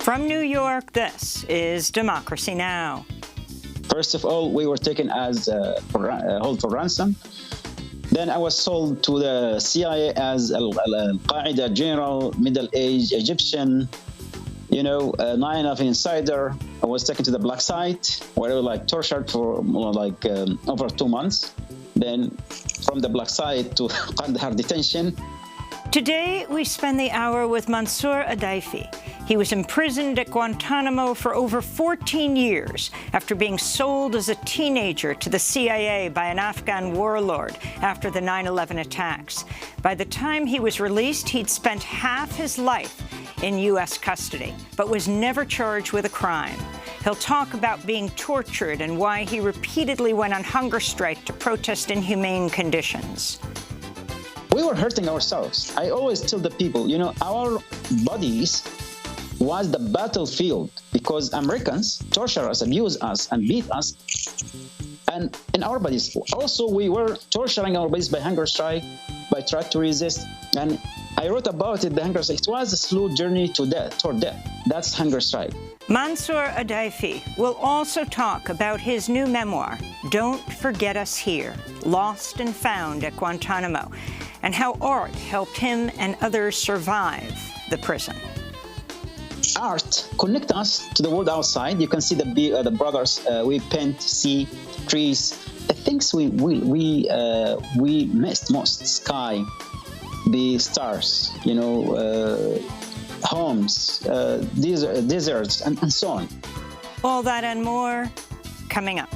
From New York, this is Democracy Now! First of all, we were taken as hold for ransom. Then I was sold to the CIA as Al-Qaeda general, middle-aged Egyptian, 9/11 insider. I was taken to the black site where I was tortured for over 2 months. Then from the black site to Kandahar detention. Today, we spend the hour with Mansour Adaifi. He was imprisoned at Guantanamo for over 14 years after being sold as a teenager to the CIA by an Afghan warlord after the 9/11 attacks. By the time he was released, he'd spent half his life in U.S. custody, but was never charged with a crime. He'll talk about being tortured and why he repeatedly went on hunger strike to protest inhumane conditions. We were hurting ourselves. I always tell the people, our bodies was the battlefield because Americans torture us, abuse us, and beat us. And in our bodies, also we were torturing our bodies by hunger strike, by trying to resist. And I wrote about it, the hunger strike. It was a slow journey to death, toward death. That's hunger strike. Mansour Adaifi will also talk about his new memoir, Don't Forget Us Here, Lost and Found at Guantanamo, and how art helped him and others survive the prison. Art connects us to the world outside. You can see the brothers. We paint, see trees. The things we missed most: sky, the stars. Homes, deserts, and so on. All that and more coming up.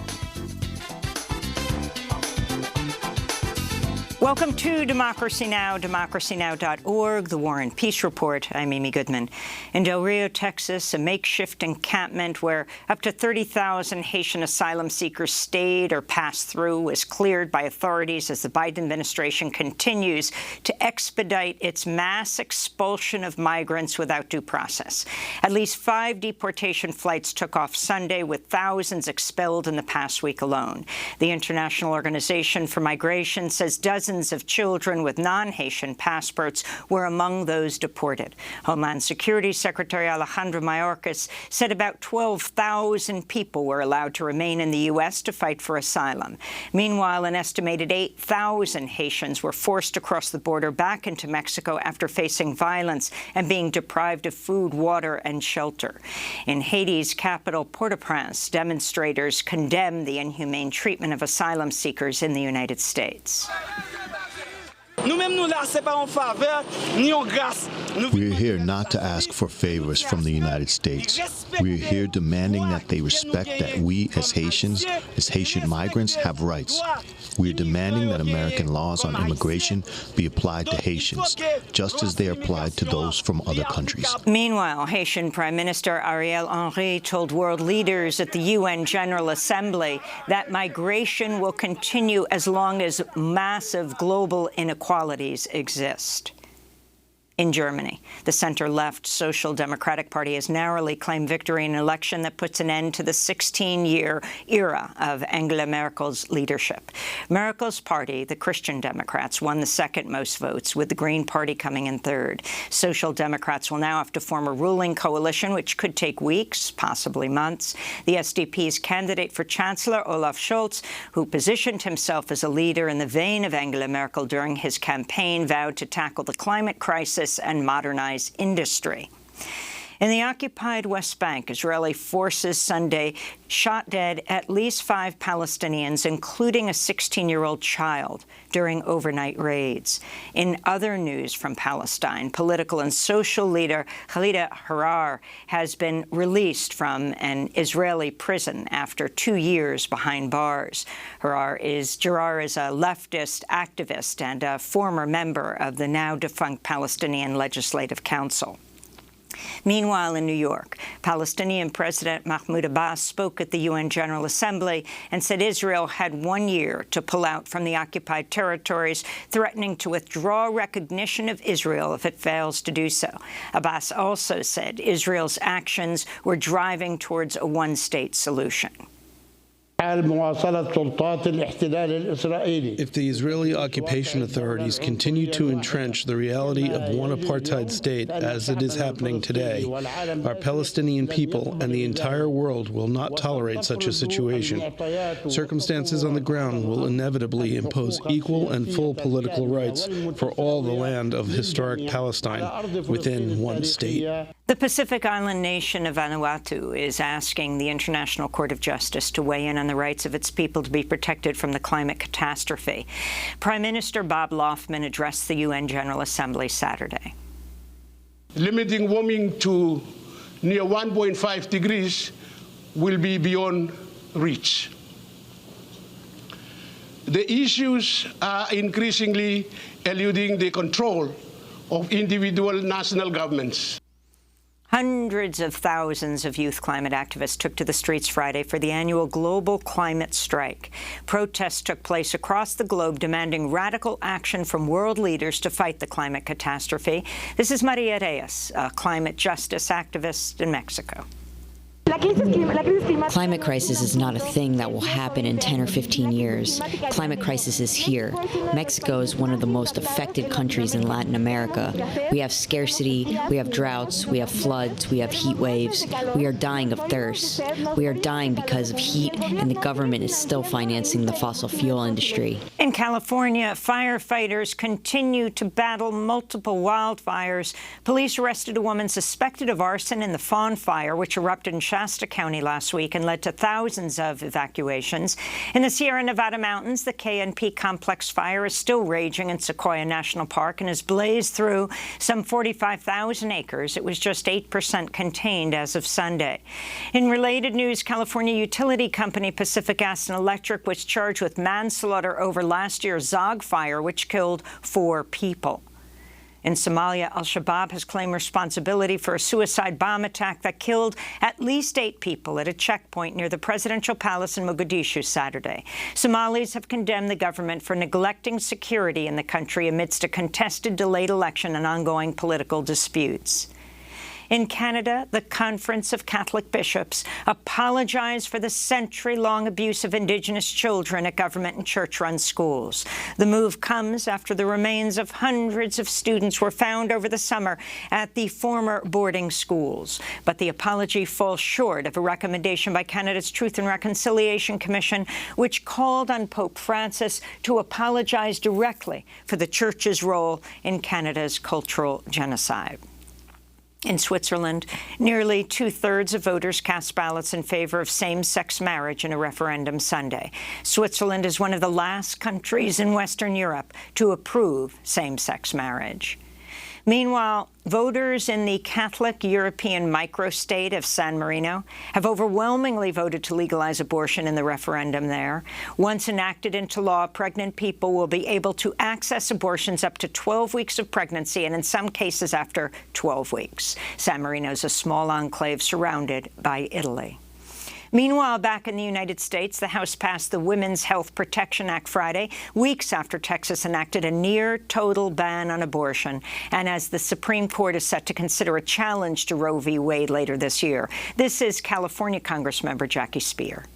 Welcome to Democracy Now!, democracynow.org, the War and Peace Report. I'm Amy Goodman. In Del Rio, Texas, a makeshift encampment where up to 30,000 Haitian asylum seekers stayed or passed through was cleared by authorities as the Biden administration continues to expedite its mass expulsion of migrants without due process. At least 5 deportation flights took off Sunday, with thousands expelled in the past week alone. The International Organization for Migration says dozens of children with non-Haitian passports were among those deported. Homeland Security Secretary Alejandro Mayorkas said about 12,000 people were allowed to remain in the U.S. to fight for asylum. Meanwhile, an estimated 8,000 Haitians were forced across the border back into Mexico after facing violence and being deprived of food, water, and shelter. In Haiti's capital, Port-au-Prince, demonstrators condemned the inhumane treatment of asylum seekers in the United States. We're here not to ask for favors from the United States. We're here demanding that they respect that we, as Haitians, as Haitian migrants, have rights. We're demanding that American laws on immigration be applied to Haitians, just as they are applied to those from other countries. Meanwhile, Haitian Prime Minister Ariel Henry told world leaders at the UN General Assembly that migration will continue as long as massive global inequalities exist. In Germany, the center-left Social Democratic Party has narrowly claimed victory in an election that puts an end to the 16-year era of Angela Merkel's leadership. Merkel's party, the Christian Democrats, won the second most votes, with the Green Party coming in third. Social Democrats will now have to form a ruling coalition, which could take weeks, possibly months. The SDP's candidate for Chancellor, Olaf Scholz, who positioned himself as a leader in the vein of Angela Merkel during his campaign, vowed to tackle the climate crisis and modernize industry. In the occupied West Bank, Israeli forces Sunday shot dead at least 5 Palestinians, including a 16-year-old child, during overnight raids. In other news from Palestine, political and social leader Khalida Harar has been released from an Israeli prison after 2 years behind bars. Harar is a leftist activist and a former member of the now-defunct Palestinian Legislative Council. Meanwhile, in New York, Palestinian President Mahmoud Abbas spoke at the UN General Assembly and said Israel had 1 year to pull out from the occupied territories, threatening to withdraw recognition of Israel if it fails to do so. Abbas also said Israel's actions were driving towards a one-state solution. حال مواصلة سلطات الاحتلال الإسرائيلي. If the Israeli occupation authorities continue to entrench the reality of one apartheid state as it is happening today, our Palestinian people and the entire world will not tolerate such a situation. Circumstances on the ground will inevitably impose equal and full political rights for all the land of historic Palestine within one state. The Pacific Island nation of Vanuatu is asking the International Court of Justice to weigh in on the rights of its people to be protected from the climate catastrophe. Prime Minister Bob Loughman addressed the UN General Assembly Saturday. Limiting warming to near 1.5 degrees will be beyond reach. The issues are increasingly eluding the control of individual national governments. Hundreds of thousands of youth climate activists took to the streets Friday for the annual global climate strike. Protests took place across the globe demanding radical action from world leaders to fight the climate catastrophe. This is Maria Reyes, a climate justice activist in Mexico. Climate crisis is not a thing that will happen in 10 or 15 years. Climate crisis is here. Mexico is one of the most affected countries in Latin America. We have scarcity, we have droughts, we have floods, we have heat waves. We are dying of thirst. We are dying because of heat, and the government is still financing the fossil fuel industry. In California, firefighters continue to battle multiple wildfires. Police arrested a woman suspected of arson in the Fawn Fire, which erupted in Shasta County last week and led to thousands of evacuations. In the Sierra Nevada mountains, the KNP complex fire is still raging in Sequoia National Park and has blazed through some 45,000 acres. It was just 8% contained as of Sunday. In related news, California utility company Pacific Gas and Electric was charged with manslaughter over last year's Zog fire, which killed 4 people. In Somalia, al-Shabaab has claimed responsibility for a suicide bomb attack that killed at least 8 people at a checkpoint near the presidential palace in Mogadishu Saturday. Somalis have condemned the government for neglecting security in the country amidst a contested delayed election and ongoing political disputes. In Canada, the Conference of Catholic Bishops apologized for the century-long abuse of Indigenous children at government and church-run schools. The move comes after the remains of hundreds of students were found over the summer at the former boarding schools. But the apology falls short of a recommendation by Canada's Truth and Reconciliation Commission, which called on Pope Francis to apologize directly for the Church's role in Canada's cultural genocide. In Switzerland, nearly 2/3 of voters cast ballots in favor of same-sex marriage in a referendum Sunday. Switzerland is one of the last countries in Western Europe to approve same-sex marriage. Meanwhile, voters in the Catholic European microstate of San Marino have overwhelmingly voted to legalize abortion in the referendum there. Once enacted into law, pregnant people will be able to access abortions up to 12 weeks of pregnancy and in some cases after 12 weeks. San Marino is a small enclave surrounded by Italy. Meanwhile, back in the United States, the House passed the Women's Health Protection Act Friday, weeks after Texas enacted a near-total ban on abortion, and as the Supreme Court is set to consider a challenge to Roe v. Wade later this year. This is California Congressmember Jackie Speer.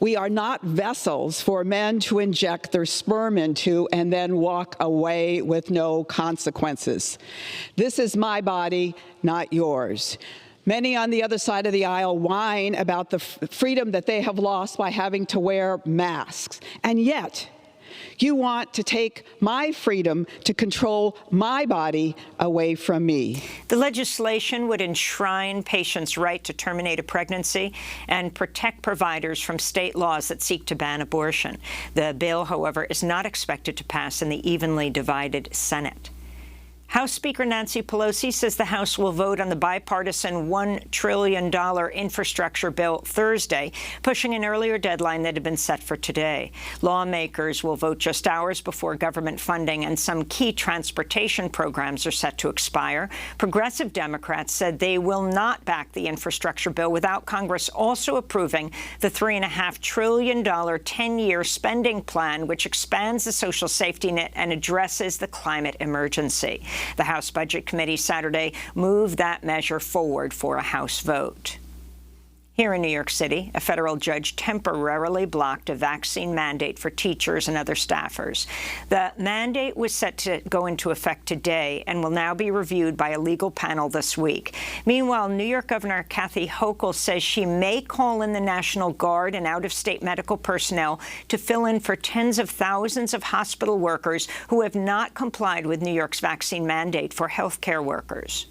We are not vessels for men to inject their sperm into and then walk away with no consequences. This is my body, not yours. Many on the other side of the aisle whine about the freedom that they have lost by having to wear masks. And yet, you want to take my freedom to control my body away from me. The legislation would enshrine patients' right to terminate a pregnancy and protect providers from state laws that seek to ban abortion. The bill, however, is not expected to pass in the evenly divided Senate. House Speaker Nancy Pelosi says the House will vote on the bipartisan $1 trillion infrastructure bill Thursday, pushing an earlier deadline that had been set for today. Lawmakers will vote just hours before government funding and some key transportation programs are set to expire. Progressive Democrats said they will not back the infrastructure bill without Congress also approving the $3.5 trillion 10-year spending plan, which expands the social safety net and addresses the climate emergency. The House Budget Committee Saturday moved that measure forward for a House vote. Here in New York City, a federal judge temporarily blocked a vaccine mandate for teachers and other staffers. The mandate was set to go into effect today and will now be reviewed by a legal panel this week. Meanwhile, New York Governor Kathy Hochul says she may call in the National Guard and out-of-state medical personnel to fill in for tens of thousands of hospital workers who have not complied with New York's vaccine mandate for healthcare workers.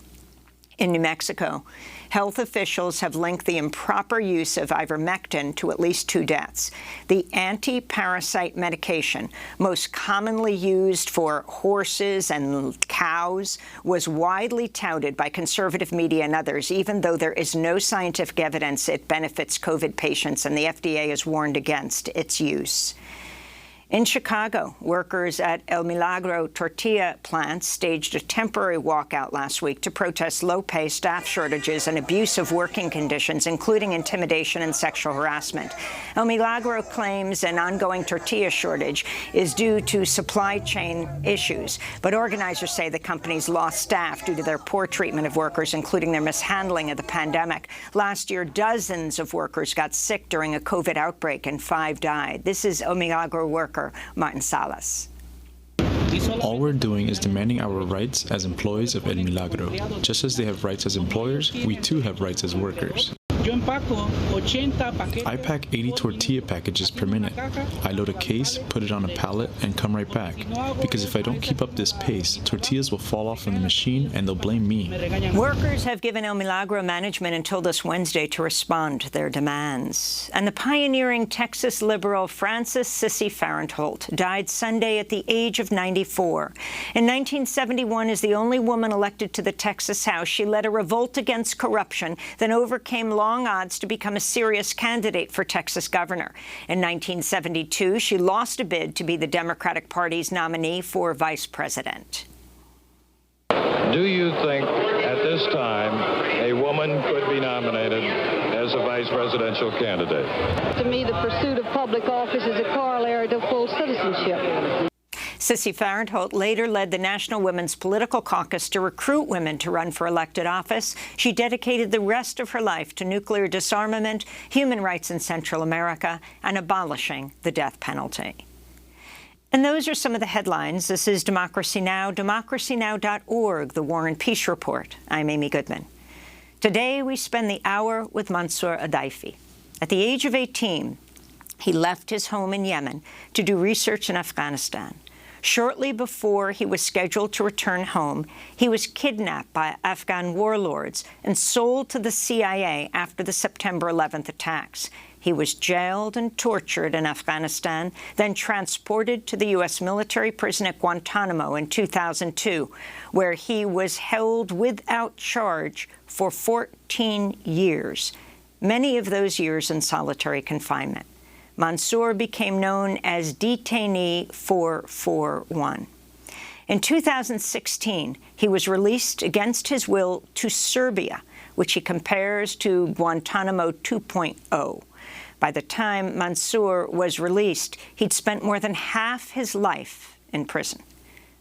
In New Mexico, health officials have linked the improper use of ivermectin to at least 2 deaths. The anti-parasite medication, most commonly used for horses and cows, was widely touted by conservative media and others, even though there is no scientific evidence it benefits COVID patients, and the FDA has warned against its use. In Chicago, workers at El Milagro tortilla plants staged a temporary walkout last week to protest low-pay staff shortages and abusive working conditions, including intimidation and sexual harassment. El Milagro claims an ongoing tortilla shortage is due to supply chain issues, but organizers say the company's lost staff due to their poor treatment of workers, including their mishandling of the pandemic. Last year, dozens of workers got sick during a COVID outbreak and 5 died. This is El Milagro worker Martin Salas. All we're doing is demanding our rights as employees of El Milagro. Just as they have rights as employers, we too have rights as workers. I pack 80 tortilla packages per minute. I load a case, put it on a pallet, and come right back. Because if I don't keep up this pace, tortillas will fall off from the machine and they'll blame me. Workers have given El Milagro management until this Wednesday to respond to their demands. And the pioneering Texas liberal Frances Sissy Farenthold died Sunday at the age of 94. In 1971, as the only woman elected to the Texas House, she led a revolt against corruption, then overcame long odds to become a serious candidate for Texas governor. In 1972, she lost a bid to be the Democratic Party's nominee for vice president. Do you think at this time a woman could be nominated as a vice presidential candidate? To me, the pursuit of public office is a corollary to full citizenship. Sissy Farenthold later led the National Women's Political Caucus to recruit women to run for elected office. She dedicated the rest of her life to nuclear disarmament, human rights in Central America, and abolishing the death penalty. And those are some of the headlines. This is Democracy Now!, democracynow.org, the War and Peace Report. I'm Amy Goodman. Today, we spend the hour with Mansour Adaifi. At the age of 18, he left his home in Yemen to do research in Afghanistan. Shortly before he was scheduled to return home, he was kidnapped by Afghan warlords and sold to the CIA after the September 11th attacks. He was jailed and tortured in Afghanistan, then transported to the U.S. military prison at Guantanamo in 2002, where he was held without charge for 14 years, many of those years in solitary confinement. Mansour became known as Detainee 441. In 2016, he was released against his will to Serbia, which he compares to Guantanamo 2.0. By the time Mansour was released, he'd spent more than half his life in prison.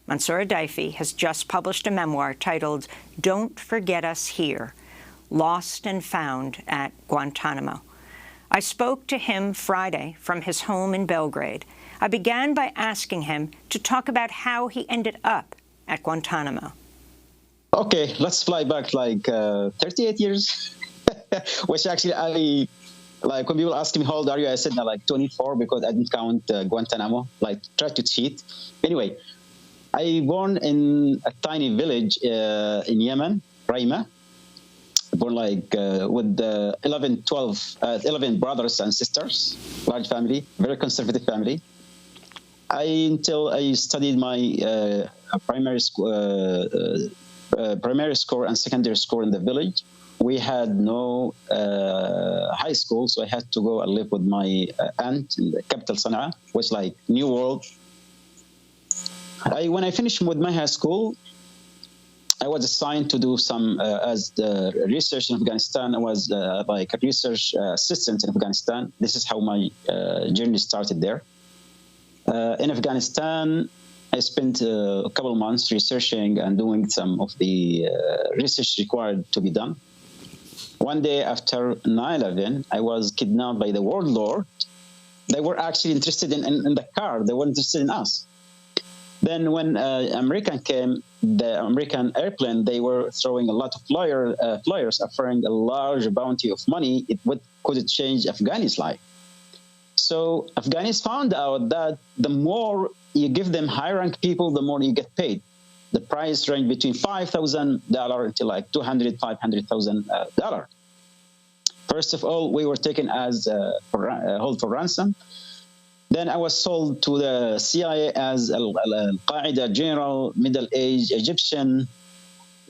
Mansour Adaifi has just published a memoir titled Don't Forget Us Here, Lost and Found at Guantanamo. I spoke to him Friday from his home in Belgrade. I began by asking him to talk about how he ended up at Guantanamo. Okay, let's fly back like 38 years, which actually like when people ask me how old are you, I said like 24 because I didn't count Guantanamo, like tried to cheat. Anyway, I born in a tiny village in Yemen, Raima. Born like with 11 brothers and sisters, large family, very conservative family. Until I studied my primary school and secondary school in the village. We had no high school, so I had to go and live with my aunt in the capital, Sana'a, which like new world. When I finished with my high school, I was assigned to do some, as the research in Afghanistan. I was like a research assistant in Afghanistan. This is how my journey started there. In Afghanistan, I spent a couple of months researching and doing some of the research required to be done. One day after 9/11, I was kidnapped by the warlord. They were actually interested in the car. They weren't interested in us. Then when American came, the American airplane, they were throwing a lot of flyers offering a large bounty of money. Could it change Afghani's life? So Afghanis found out that the more you give them high-ranked people, the more you get paid. The price ranged between $5,000 to like $200,000, $500,000. First of all, we were taken as hold for ransom. Then I was sold to the CIA as Al-Qaeda general, middle-aged Egyptian,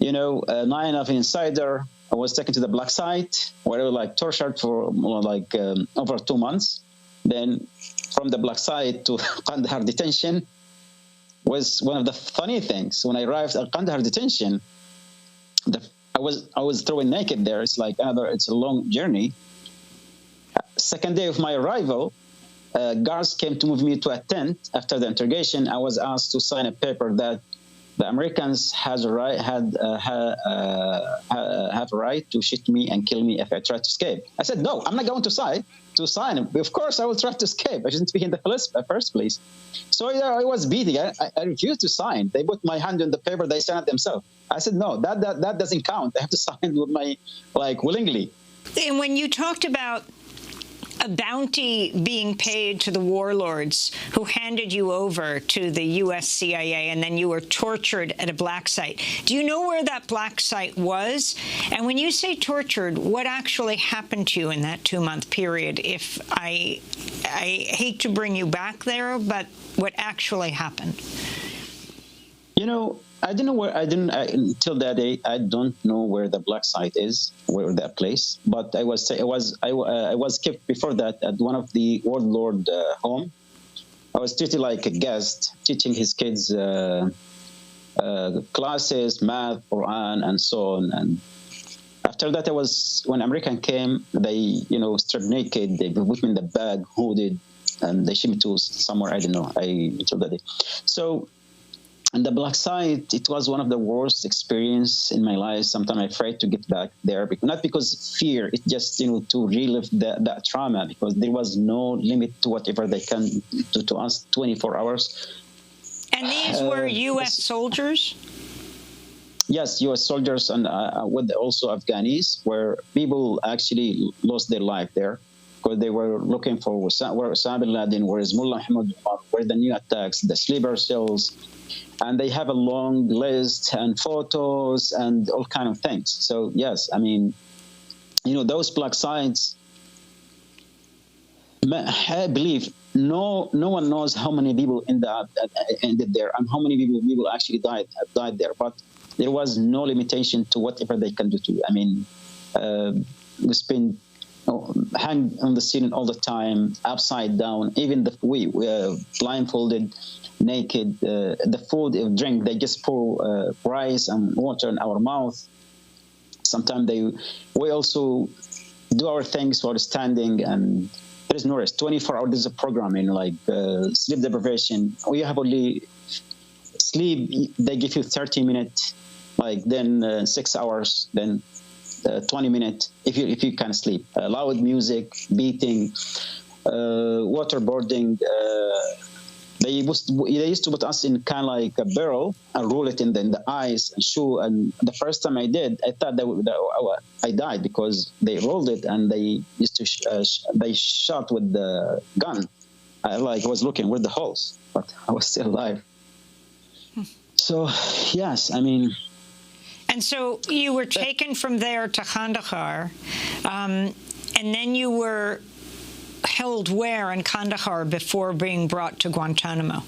9/11 insider. I was taken to the black site where I was like tortured for like over 2 months. Then from the black site to Kandahar detention was one of the funny things. When I arrived at Kandahar detention, I was thrown naked there. It's a long journey. Second day of my arrival, guards came to move me to a tent. After the interrogation, I was asked to sign a paper that the Americans have a right to shoot me and kill me if I try to escape. I said, no, I'm not going to sign. Of course, I will try to escape. I shouldn't be in the first place. So I was beating. I refused to sign. They put my hand on the paper. They signed it themselves. I said, no, that doesn't count. I have to sign with my, willingly. And when you talked about a bounty being paid to the warlords who handed you over to the U.S. CIA, and then you were tortured at a black site. Do you know where that black site was? And when you say tortured, what actually happened to you in that 2-month period? If I hate to bring you back there, but what actually happened? I don't know where. Until that day, I don't know where the black site is, where that place. But I was kept before that at one of the warlord home. I was treated like a guest, teaching his kids classes, math, Quran, and so on. And after that, when American came, they stripped naked. They put me in the bag, hooded, and they shipped me to somewhere. I don't know. Until that day, so. And the black site, it was one of the worst experience in my life. Sometimes I'm afraid to get back there, not because fear, it's just, to relive that trauma, because there was no limit to whatever they can do to us 24 hours. And these were U.S. soldiers? Yes, U.S. soldiers and with also Afghanis, where people actually lost their life there because they were looking for where Osama bin Laden, where is Mullah Muhammad, where the new attacks, the sleeper cells. And they have a long list and photos and all kind of things. So yes, those black sites. I believe no one knows how many people ended there and how many people actually died there. But there was no limitation to whatever they can do to you. We spend hang on the ceiling all the time, upside down. Even we blindfolded. Naked, the food and drink, they just pour rice and water in our mouth. Sometimes we also do our things while standing, and there is no rest. 24 hours of programming, like sleep deprivation. We have only sleep. They give you 30 minutes, then 6 hours, then 20 minutes if you can sleep. Loud music, beating, waterboarding. They used to put us in kind of like a barrel and roll it in the ice and shoe. And the first time I did, I thought that I died because they rolled it and they used to they shot with the gun. I was looking where the holes, but I was still alive. So yes, And so you were taken from there to Kandahar, and then you were held where in Kandahar before being brought to Guantanamo?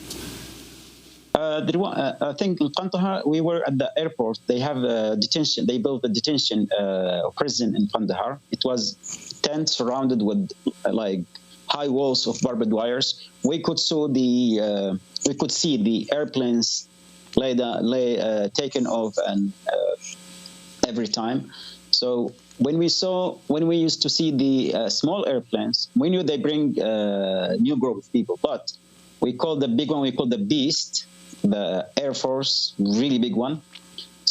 I think in Kandahar, we were at the airport. They have a detention. They built a detention prison in Kandahar. It was tent surrounded with high walls of barbed wires. We could see the airplanes taken off and every time. So when we used to see the small airplanes, we knew they bring a new group of people. But we call the big one, the Beast, the Air Force, really big one.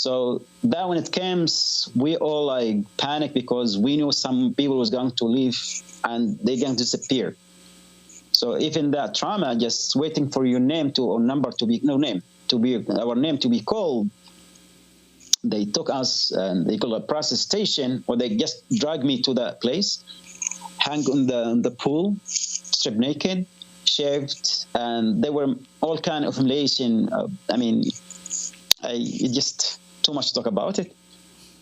So that when it comes, we all like panic because we knew some people was going to leave and they're going to disappear. So even that trauma, just waiting for your name to or number to be our name to be called. They took us and they call a process station, or they just dragged me to that place, hang on the pool, stripped naked, shaved, and there were all kind of humiliation. It just too much to talk about it.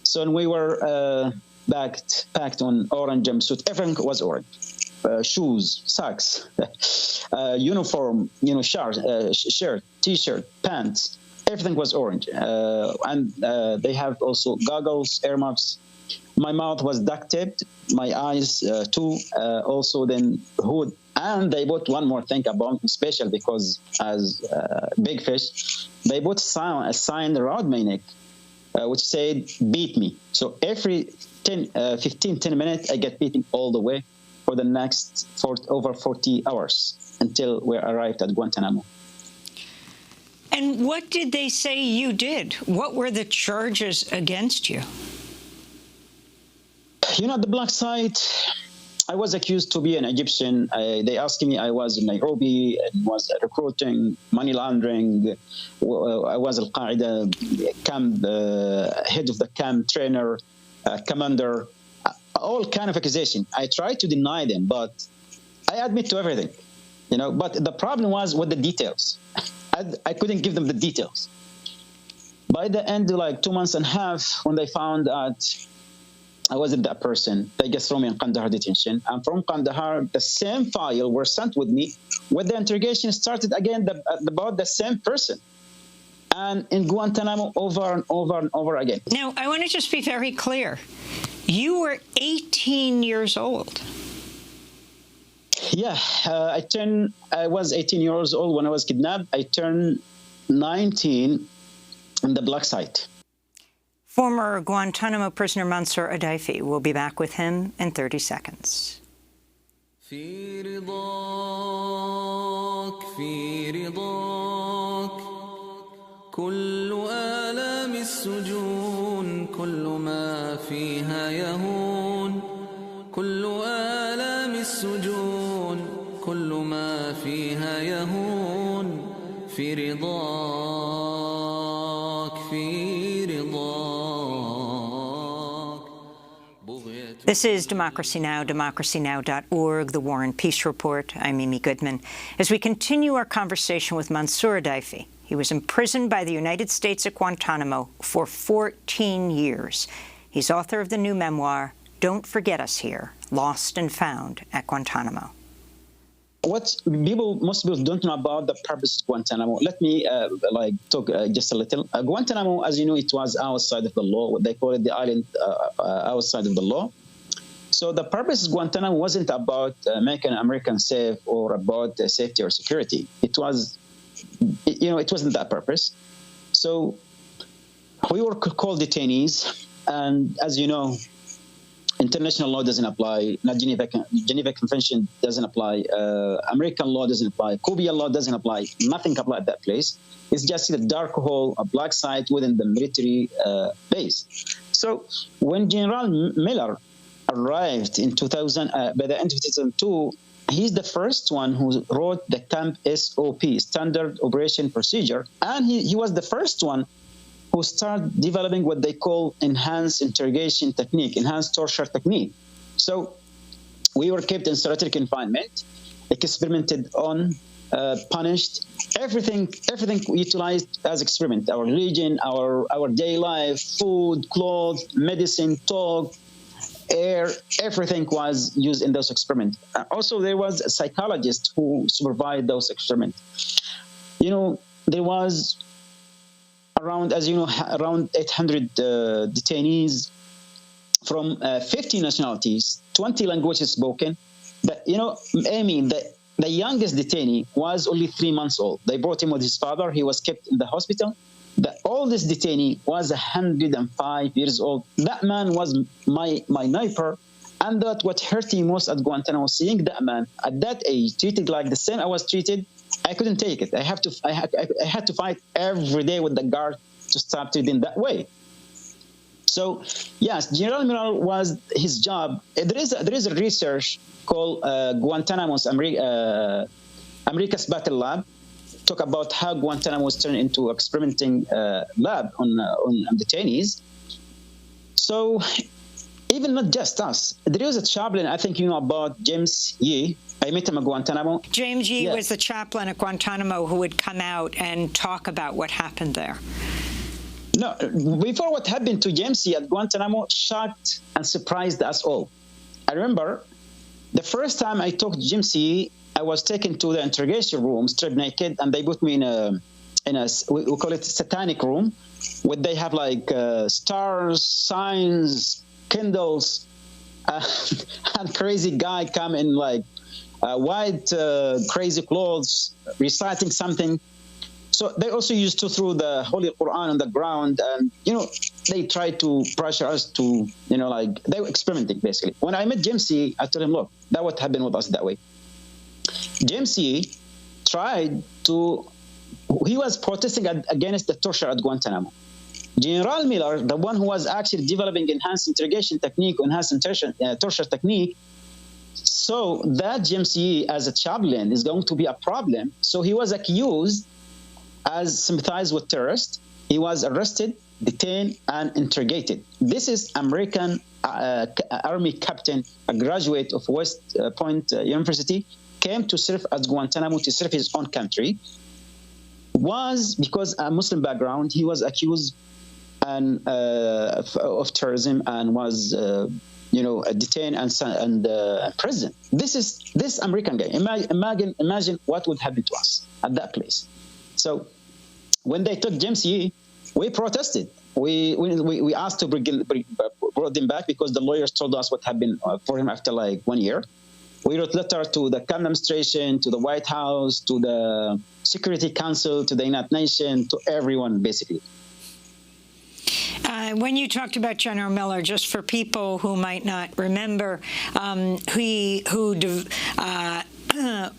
So when we were packed on orange jumpsuit, everything was orange. Shoes, socks, uniform, shirt, T-shirt, pants. Everything was orange, and they have also goggles, earmuffs. My mouth was duct taped, my eyes too. Also, then hood, and they put one more thing about me special because as big fish, they put a sign around my neck, which said "beat me." So every 10 minutes, I get beaten all the way for the next over 40 hours until we arrived at Guantanamo. And what did they say you did? What were the charges against you? At the black site, I was accused to be an Egyptian. They asked me I was in Nairobi and was recruiting, money laundering. I was Al-Qaeda camp, head of the camp, trainer, commander, all kind of accusation. I tried to deny them, but I admit to everything, But the problem was with the details. I couldn't give them the details. By the end, like 2 months and a half, when they found out I wasn't that person, they just threw me in Kandahar detention. And from Kandahar, the same file were sent with me, where the interrogation started again about the same person. And in Guantanamo, over and over and over again. Now, I want to just be very clear. You were 18 years old. Yeah, I was 18 years old when I was kidnapped. I turned 19 in the black site. Former Guantanamo prisoner Mansour Adaifi. We'll be back with him in 30 seconds. في رضاك كل آلام السجون كل ما فيها يهون كل آلام السجون كل ما فيها يهون في رضاك في رضاك. This is Democracy Now!, democracynow.org, The War and Peace Report. I'm Amy Goodman. As we continue our conversation with Mansour Adaifi, he was imprisoned by the United States at Guantanamo for 14 years. He's author of the new memoir, Don't Forget Us Here, Lost and Found at Guantanamo. What most people don't know about the purpose of Guantanamo, let me talk just a little. Guantanamo, as you know, it was outside of the law. They call it the island outside of the law. So the purpose of Guantanamo wasn't about making Americans safe or about safety or security. It was, it wasn't that purpose. So we were called detainees, and as you know, international law doesn't apply. Geneva Convention doesn't apply. American law doesn't apply. Cuban law doesn't apply. Nothing applies at that place. It's just a dark hole, a black site within the military base. So when General Miller arrived in 2000, by the end of 2002, he's the first one who wrote the camp SOP, Standard Operation Procedure, and he was the first one who started developing what they call enhanced interrogation technique, enhanced torture technique. So we were kept in solitary confinement, experimented on, punished, everything utilized as experiment. Our religion, our daily life, food, clothes, medicine, talk, air, everything was used in those experiments. Also, there was a psychologist who supervised those experiments. There was around 800 detainees from 50 nationalities, 20 languages spoken. But, Amy, the youngest detainee was only 3 months old. They brought him with his father. He was kept in the hospital. The oldest detainee was 105 years old. That man was my neighbor. And that what hurt me most at Guantanamo, seeing that man at that age treated like the same I was treated, I couldn't take it. I had to fight every day with the guard to stop treating that way. So, yes, General Miller was his job. There is a research called Guantanamo's America's Battle Lab. Talk about how Guantanamo was turned into experimenting lab on detainees. So, even not just us. There was a chaplain, I think you know about James Yee. I met him at Guantanamo. James Yee was the chaplain at Guantanamo who would come out and talk about what happened there. No, before what happened to James Yee at Guantanamo shocked and surprised us all. I remember the first time I talked to James Yee, I was taken to the interrogation room, stripped naked, and they put me in a we call it satanic room, where they have like stars, signs, candles, and crazy guy come in like white crazy clothes, reciting something. So they also used to throw the Holy Quran on the ground, and they tried to pressure us to like they were experimenting basically. When I met James Yee, I told him, look, that what happened with us that way. James Yee he was protesting against the torture at Guantanamo. General Miller, the one who was actually developing enhanced interrogation technique, enhanced torture technique, so that James Yee as a chaplain is going to be a problem. So he was accused as sympathized with terrorists. He was arrested, detained, and interrogated. This is American Army captain, a graduate of West Point University, came to serve at Guantanamo to serve his own country. Was because a Muslim background, he was accused of terrorism and was detained and imprisoned. This American guy. Imagine what would happen to us at that place. So when they took James Yee, we protested. We asked to bring him back because the lawyers told us what happened for him after like 1 year. We wrote letter to the Khan administration, to the White House, to the Security Council, to the United Nations, to everyone basically. When you talked about General Miller, just for people who might not remember,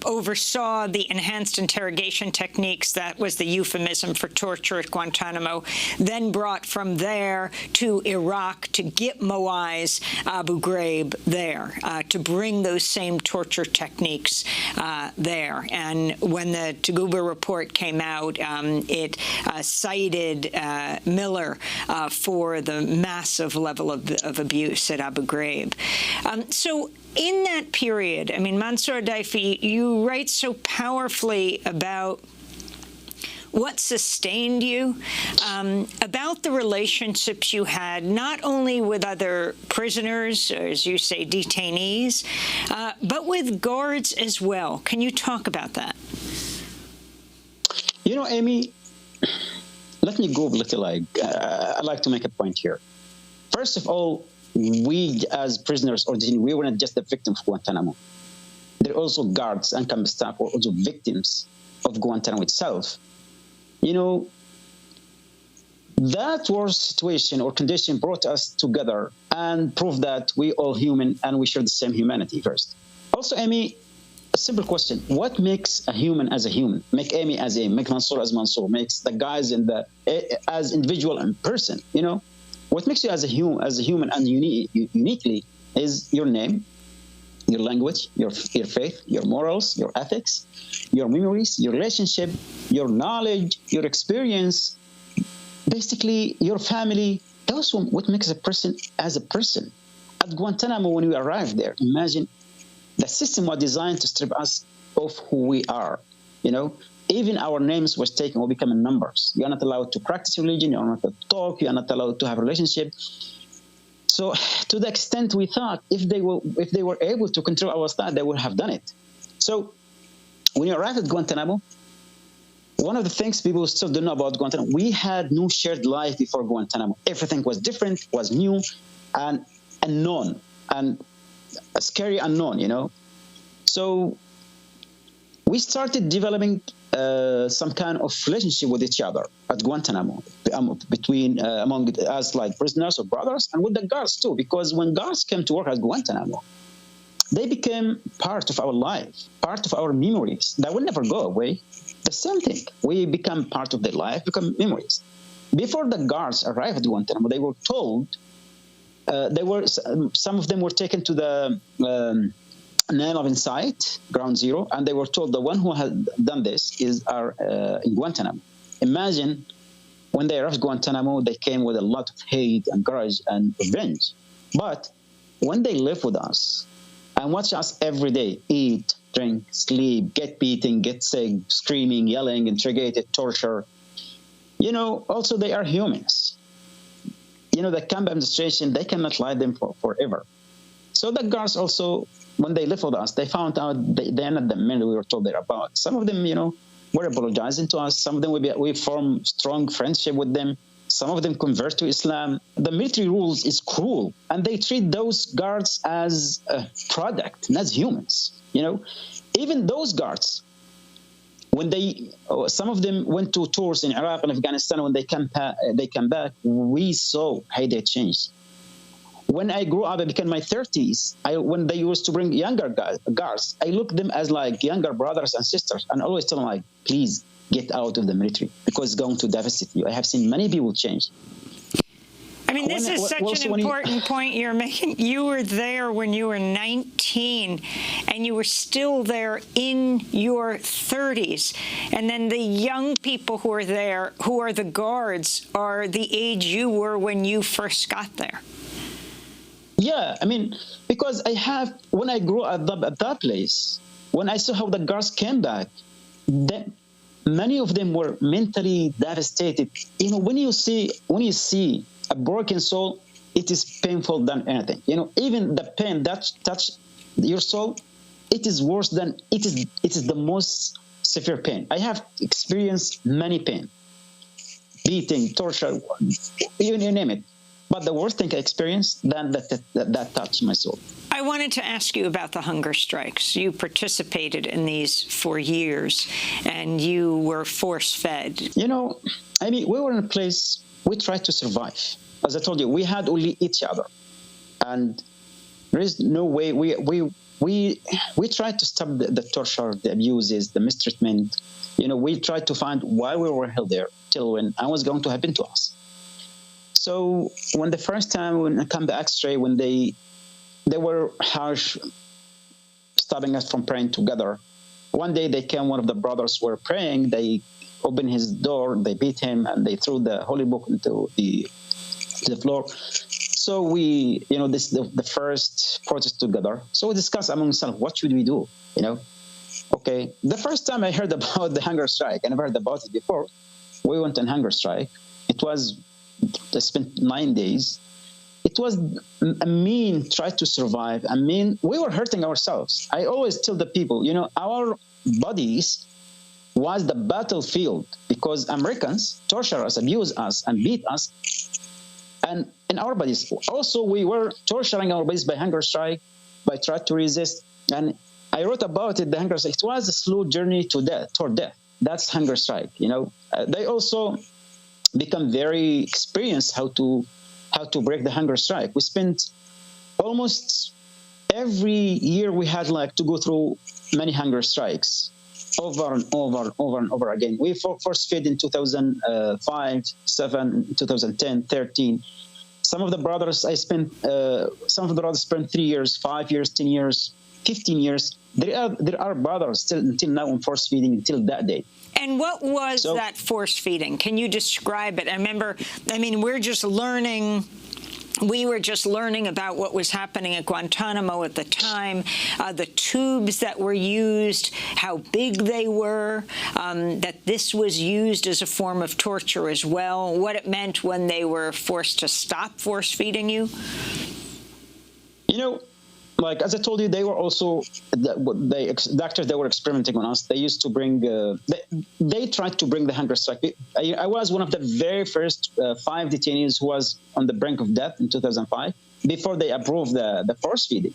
oversaw the enhanced interrogation techniques, that was the euphemism for torture at Guantanamo, then brought from there to Iraq to Gitmoize Abu Ghraib there, to bring those same torture techniques there. And when the Taguba report came out, it cited Miller for the massive level of abuse at Abu Ghraib. So in that period, I mean, Mansour Daifi, you write so powerfully about what sustained you, about the relationships you had, not only with other prisoners, or as you say, detainees, but with guards as well. Can you talk about that? Amy, let me go a little I'd like to make a point here. First of all, we as prisoners or detainees, we were not just the victims of Guantanamo. There are also guards and camp staff were also victims of Guantanamo itself. That worst situation or condition brought us together and proved that we all human and we share the same humanity first. Also, Amy, a simple question. What makes a human as a human? Make Amy as make Mansour as Mansour, makes the guys as individual and person, What makes you as a human and uniquely is your name, your language, your faith, your morals, your ethics, your memories, your relationship, your knowledge, your experience, basically your family. That's what makes a person as a person. At Guantanamo, when we arrived there, imagine the system was designed to strip us of who we are, Even our names was taken or becoming numbers. You are not allowed to practice religion. You are not allowed to talk. You are not allowed to have a relationship. So, to the extent we thought, if they were able to control our thought, they would have done it. So, when you arrive at Guantanamo, one of the things people still don't know about Guantanamo, we had no shared life before Guantanamo. Everything was different, was new, and unknown, and a scary unknown. So, we started developing some kind of relationship with each other at Guantanamo, among us like prisoners or brothers, and with the guards too, because when guards came to work at Guantanamo, they became part of our life, part of our memories. That will never go away. The same thing. We become part of their life, become memories. before the guards arrived at Guantanamo, they were told, some of them were taken to the 9/11 site, ground zero, and they were told the one who had done this is in Guantanamo. Imagine when they arrived at Guantanamo, they came with a lot of hate and grudge and revenge. But when they live with us and watch us every day, eat, drink, sleep, get beaten, get sick, screaming, yelling, interrogated, torture, also they are humans. The camp administration, they cannot lie them forever. So the guards also, when they live with us, they found out they're not the men we were told they're about. Some of them, were apologizing to us. Some of them, we form strong friendship with them. Some of them convert to Islam. The military rules is cruel, and they treat those guards as a product, not as humans. Even those guards, when some of them went to tours in Iraq and Afghanistan, when they come back, we saw how they changed. When I grew up, I became my 30s, when they used to bring younger guards, I looked at them as like younger brothers and sisters, and always tell them, like, please get out of the military because it's going to devastate you. I have seen many people change. I mean, this is such an important point you're making. You were there when you were 19, and you were still there in your 30s. And then the young people who are there, who are the guards, are the age you were when you first got there. Yeah, I mean, because when I grew up at that place, when I saw how the guards came back, many of them were mentally devastated. When you see a broken soul, it is painful than anything. Even the pain that touched your soul, it is worse than it is the most severe pain. I have experienced many pain, beating, torture, you name it. But the worst thing I experienced, that touched my soul. I wanted to ask you about the hunger strikes. You participated in these for years, and you were force-fed. We were in a place, we tried to survive. As I told you, we had only each other. And there is no way, we tried to stop the torture, the abuses, the mistreatment. We tried to find why we were held there, till when it was going to happen to us. So when the first time when I come to X-ray, when they were harsh, stopping us from praying together. One day they came, one of the brothers were praying, they opened his door, they beat him, and they threw the holy book into the floor. So we, this is the first protest together. So we discussed among ourselves, what should we do, Okay, the first time I heard about the hunger strike, I never heard about it before, we went on hunger strike. I spent 9 days. It was try to survive. We were hurting ourselves. I always tell the people, our bodies was the battlefield because Americans torture us, abuse us, and beat us. And in our bodies, also we were torturing our bodies by hunger strike, by trying to resist. And I wrote about it, the hunger strike. It was a slow journey toward death. That's hunger strike, They also become very experienced how to break the hunger strike. We spent almost every year we had to go through many hunger strikes over and over again. We force fed in 2005, 7, 2010, 13. Some of the brothers spent 3 years, 5 years, 10 years, 15 years. There are brothers still until now on force feeding until that day. And what was that force feeding? Can you describe it? We were just learning about what was happening at Guantanamo at the time, the tubes that were used, how big they were, that this was used as a form of torture as well, what it meant when they were forced to stop force feeding you? As I told you, they were also doctors that were experimenting on us. They used to bring. They tried to bring the hunger strike. I was one of the very first 5 detainees who was on the brink of death in 2005 before they approved the force feeding.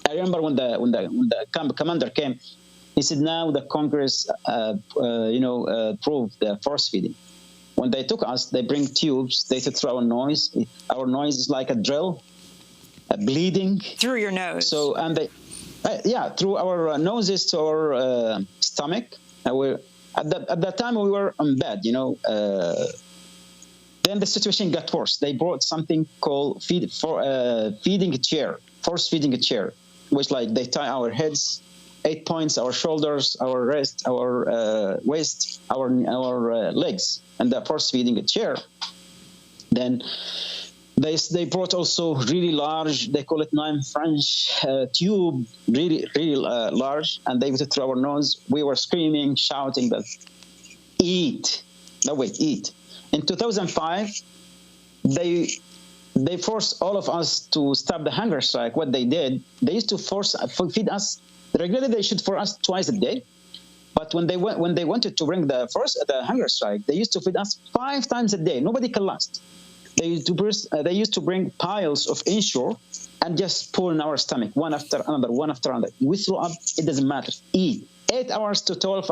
I remember when the commander came, he said, "Now the Congress, approved the force feeding." When they took us, they bring tubes. They said through our nose. Our noise is like a drill. Bleeding through your nose. So through our noses to our stomach. At that time we were on bed, Then the situation got worse. They brought something called feeding a chair, force feeding a chair, which like they tie our heads, 8 points, our shoulders, our wrist, our waist, our legs, and they're force feeding a chair. Then they brought also really large, they call it 9 French tube, really large, and they put it through our nose. We were screaming, shouting that, eat. No, wait, eat. In 2005, they forced all of us to stop the hunger strike. What they did, they used to feed us regularly. They should for us twice a day, but when they wanted to bring the hunger strike, they used to feed us 5 times a day. Nobody can last. They used to bring piles of insure and just pour in our stomach, one after another, one after another. We throw up. It doesn't matter. Eat. 8 hours to 12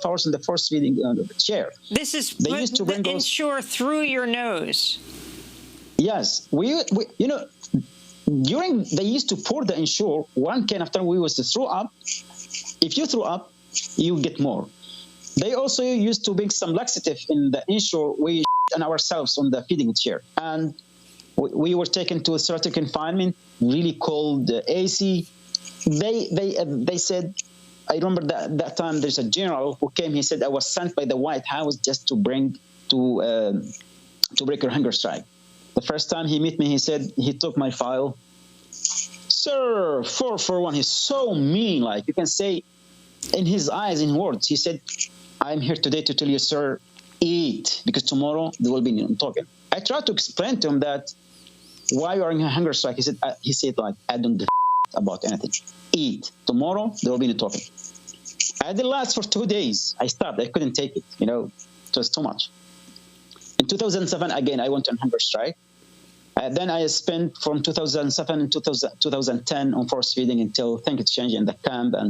hours in the force feeding chair. This is they used to bring insure through your nose. Yes, we they used to pour the insure 1 can after we was to throw up. If you throw up, you get more. They also used to bring some laxative in the insure. We on ourselves on the feeding chair, and we were taken to a certain confinement, really cold AC. They said. I remember that time there's a general who came. He said I was sent by the White House just to break your hunger strike. The first time he met me, he said he took my file. Sir, 441. He's so mean. Like you can say, in his eyes, in words, he said, "I'm here today to tell you, sir, eat because tomorrow there will be no talking." I tried to explain to him that why you are in a hunger strike. He said like I don't give about anything. Eat. Tomorrow, there will be no talking. I did last for 2 days. I stopped. I couldn't take it. It was too much. In 2007, again, I went on hunger strike. Then I spent from 2007 to 2010 on force feeding until things changed in the camp. And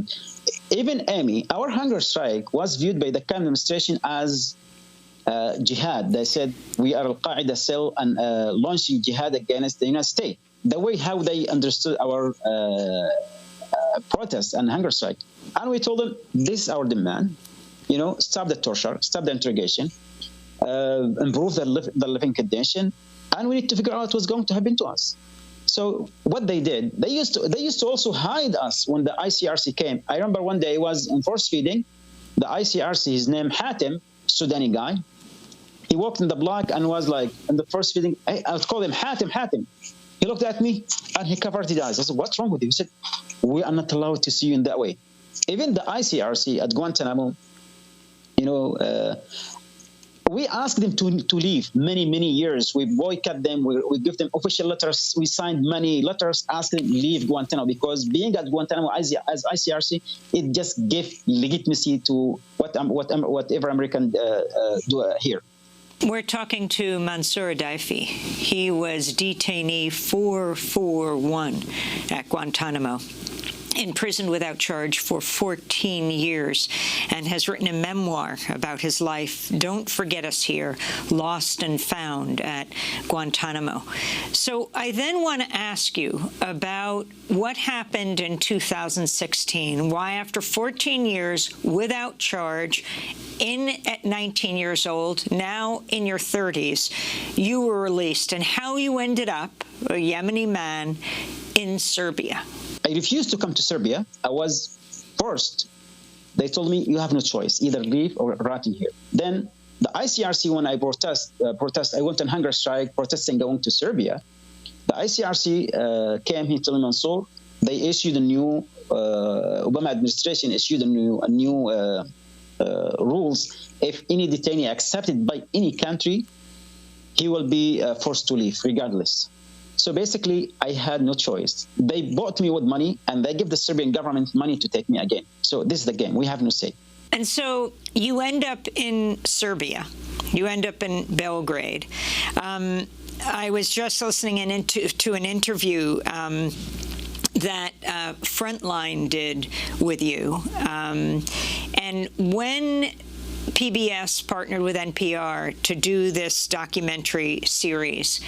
even Amy, our hunger strike was viewed by the camp administration as jihad. They said we are Al-Qaeda cell and launching jihad against the United States. The way how they understood our protest and hunger strike. And we told them, this is our demand, stop the torture, stop the interrogation, improve the living condition, and we need to figure out what's going to happen to us. So what they did, they used to also hide us when the ICRC came. I remember one day I was in force feeding, the ICRC, his name Hatem, Sudani guy, he walked in the block and was like, in the force feeding, I would call him Hatem. He looked at me and he covered his eyes. I said, what's wrong with you? He said, we are not allowed to see you in that way. Even the ICRC at Guantanamo, we asked them to leave many years. We boycott them. We give them official letters. We signed many letters asking them to leave Guantanamo because being at Guantanamo as ICRC, it just gave legitimacy to whatever American do here. We're talking to Mansour Daifi. He was detainee 441 at Guantanamo, imprisoned without charge for 14 years, and has written a memoir about his life, Don't Forget Us Here, Lost and Found at Guantanamo. So I then want to ask you about what happened in 2016, why after 14 years without charge, at 19 years old, now in your 30s, you were released, and how you ended up, a Yemeni man, in Serbia. I refused to come to Serbia. I was forced. They told me, you have no choice, either leave or rot in here. Then the ICRC, when I protest, I went on hunger strike, protesting going to Serbia. The ICRC came here to Mansour. They issued a new, Obama administration issued a new rules. If any detainee accepted by any country, he will be forced to leave, regardless. So basically, I had no choice. They bought me with money, and they give the Serbian government money to take me again. So this is the game. We have no say. And so you end up in Serbia. You end up in Belgrade. I was just listening to an interview that Frontline did with you. And when PBS partnered with NPR to do this documentary series,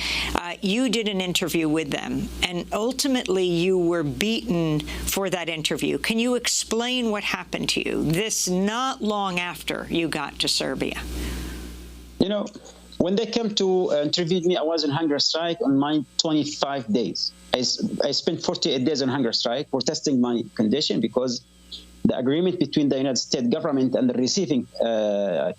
you did an interview with them, and ultimately you were beaten for that interview. Can you explain what happened to you, this not long after you got to Serbia? When they came to interview me, I was on hunger strike on my 25 days. I spent 48 days on hunger strike protesting my condition because the agreement between the United States government and the receiving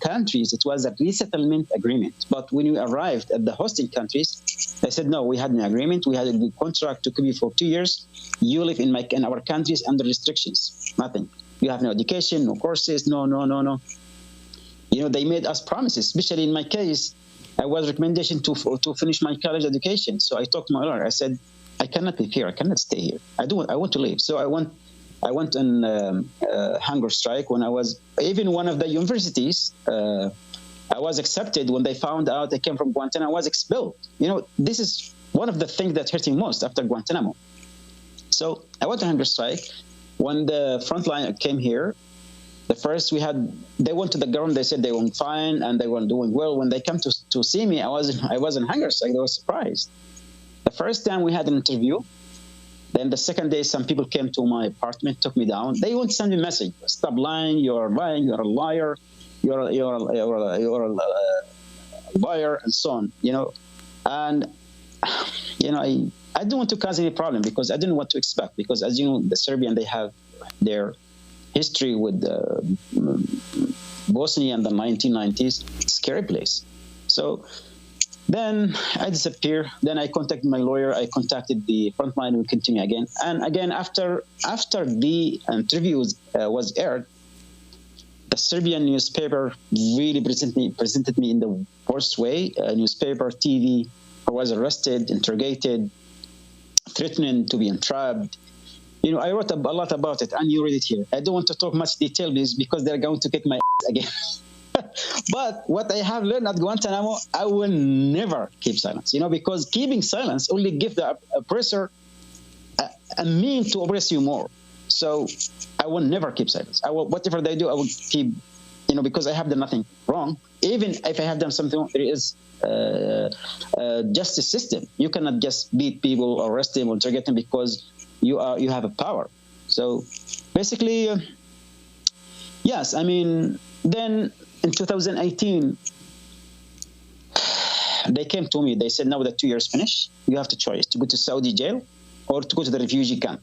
countries, it was a resettlement agreement. But when we arrived at the hosting countries, they said, no, we had an agreement. We had a good contract to be for 2 years. You live in our countries under restrictions, nothing. You have no education, no courses, no. You know, they made us promises, especially in my case. I was recommendation to finish my college education. So I talked to my lawyer. I said, I cannot live here. I cannot stay here. I want to leave. So I went on hunger strike when I was, even one of the universities, I was accepted when they found out I came from Guantanamo. I was expelled. You know, this is one of the things that hurt me most after Guantanamo. So I went on hunger strike. When the frontline came here, the first they went to the government, they said they were fine and they were doing well. When they came to see me, I was in hunger strike. They were surprised. The first time we had an interview, then the second day, some people came to my apartment, took me down. They won't send me a message. Stop lying. You're lying. You're a liar. You're a liar, and so on. You know, and you know, I didn't want to cause any problem because I didn't want to expect. Because as you know, the Serbian, they have their history with Bosnia in the 1990s. Scary place. So then I disappear. Then I contacted my lawyer. I contacted the frontline. We continue again. And again, after the interviews was aired, the Serbian newspaper really presented me in the worst way. Newspaper, TV. I was arrested, interrogated, threatened to be entrapped. You know, I wrote a lot about it, and you read it here. I don't want to talk much detail because they're going to kick my ass again. But what I have learned at Guantanamo, I will never keep silence, you know, because keeping silence only gives the oppressor a mean to oppress you more. So I will never keep silence. Whatever they do, I will keep, you know, because I have done nothing wrong. Even if I have done something wrong, there is justice system. You cannot just beat people, arrest them, or interrogate them because you have a power. So basically, yes, I mean, then in 2018, they came to me. They said, now that 2 years finished, you have to choose to go to Saudi jail or to go to the refugee camp.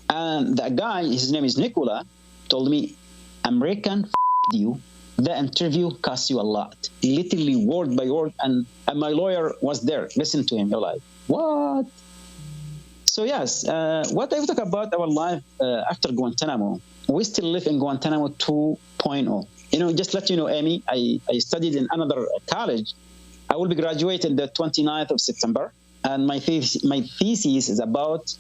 And the guy, his name is Nicola, told me, American, you. The interview cost you a lot, literally word by word. And my lawyer was there. Listen to him. You're like, what? So yes, what I talk about our life after Guantanamo, we still live in Guantanamo 2.0. You know, just let you know, Amy, I studied in another college. I will be graduating the 29th of September. And my thesis is about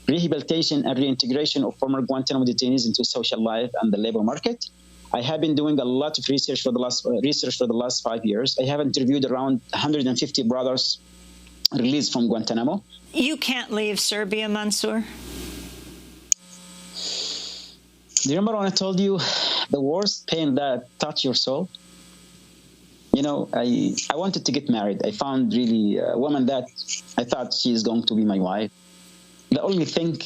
rehabilitation and reintegration of former Guantanamo detainees into social life and the labor market. I have been doing a lot of research for the last 5 years. I have interviewed around 150 brothers released from Guantanamo. You can't leave Serbia, Mansour. Do you remember when I told you the worst pain that touched your soul? You know, I wanted to get married. I found really a woman that I thought she is going to be my wife. The only thing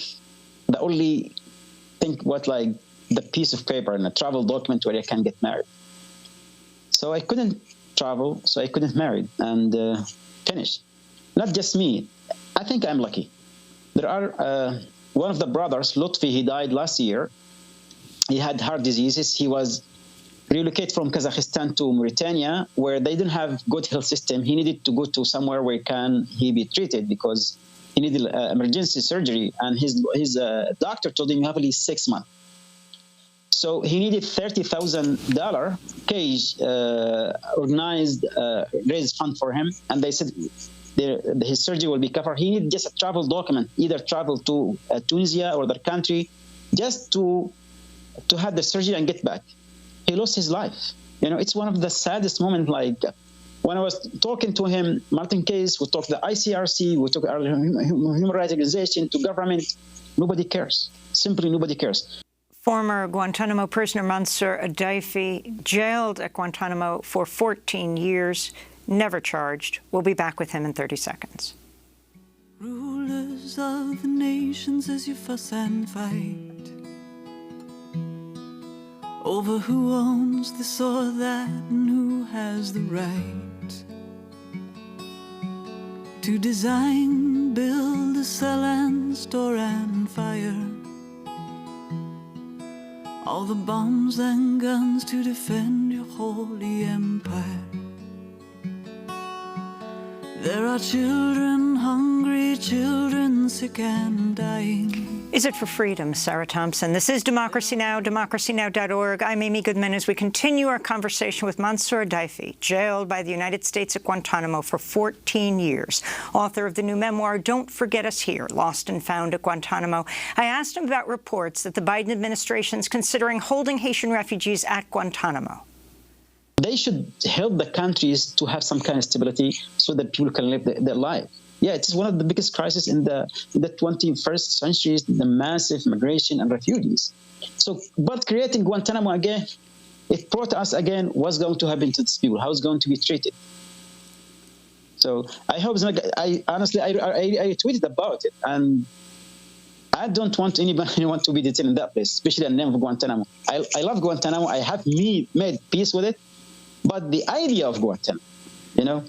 was like the piece of paper and a travel document where I can get married. So I couldn't travel, so I couldn't marry and finish. Not just me. I think I'm lucky. There are one of the brothers, Lutfi, he died last year. He had heart diseases. He was relocated from Kazakhstan to Mauritania, where they didn't have good health system. He needed to go to somewhere where he be treated because he needed emergency surgery. And his doctor told him you have at least 6 months. So he needed $30,000 cash organized, raised fund for him. And they said his surgery will be covered. He needed just a travel document, either travel to Tunisia or the country, just to have the surgery and get back. He lost his life. You know, it's one of the saddest moments. Like when I was talking to him, Martin Case, we talked to the ICRC, we talked to our human rights organization, to government. Nobody cares. Simply nobody cares. Former Guantanamo prisoner Mansour Adaifi, jailed at Guantanamo for 14 years, never charged. We'll be back with him in 30 seconds. Rulers of the nations as you fuss and fight over who owns this or that and who has the right. to design, build a cell and store and fire. All the bombs and guns to defend your holy empire. There are children, hungry children, sick and dying. Is it for freedom, Sarah Thompson? This is Democracy Now!, democracynow.org. I'm Amy Goodman as we continue our conversation with Mansour Daifi, jailed by the United States at Guantanamo for 14 years, author of the new memoir, Don't Forget Us Here, Lost and Found at Guantanamo. I asked him about reports that the Biden administration is considering holding Haitian refugees at Guantanamo. They should help the countries to have some kind of stability so that people can live their life. Yeah, it's one of the biggest crises in the 21st century, the massive migration and refugees. So, but creating Guantanamo again, it brought us again what's going to happen to these people, how it's going to be treated. So I hope it's not, I honestly, I tweeted about it, and I don't want anyone to be detained in that place, especially in the name of Guantanamo. I love Guantanamo. I have made peace with it, but the idea of Guantanamo, you know.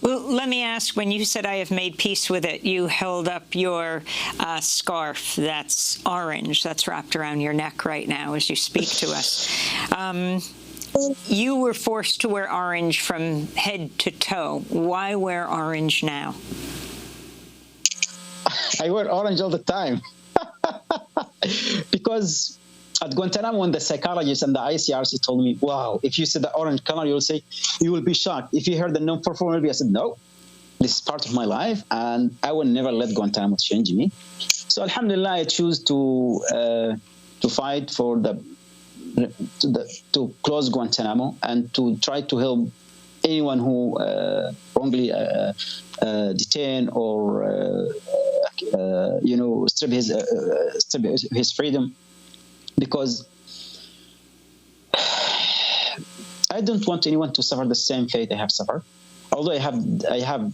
Well, let me ask, when you said I have made peace with it, you held up your scarf that's orange, that's wrapped around your neck right now as you speak to us. You were forced to wear orange from head to toe. Why wear orange now? I wear orange all the time. Because at Guantanamo, when the psychologists and the ICRC told me, wow, if you see the orange color, you will be shocked. If you heard the no for movie, I said, no, this is part of my life, and I will never let Guantanamo change me. So alhamdulillah, I choose to fight for to close Guantanamo and to try to help anyone who wrongly detained or strip his freedom. Because I don't want anyone to suffer the same fate I have suffered. Although I have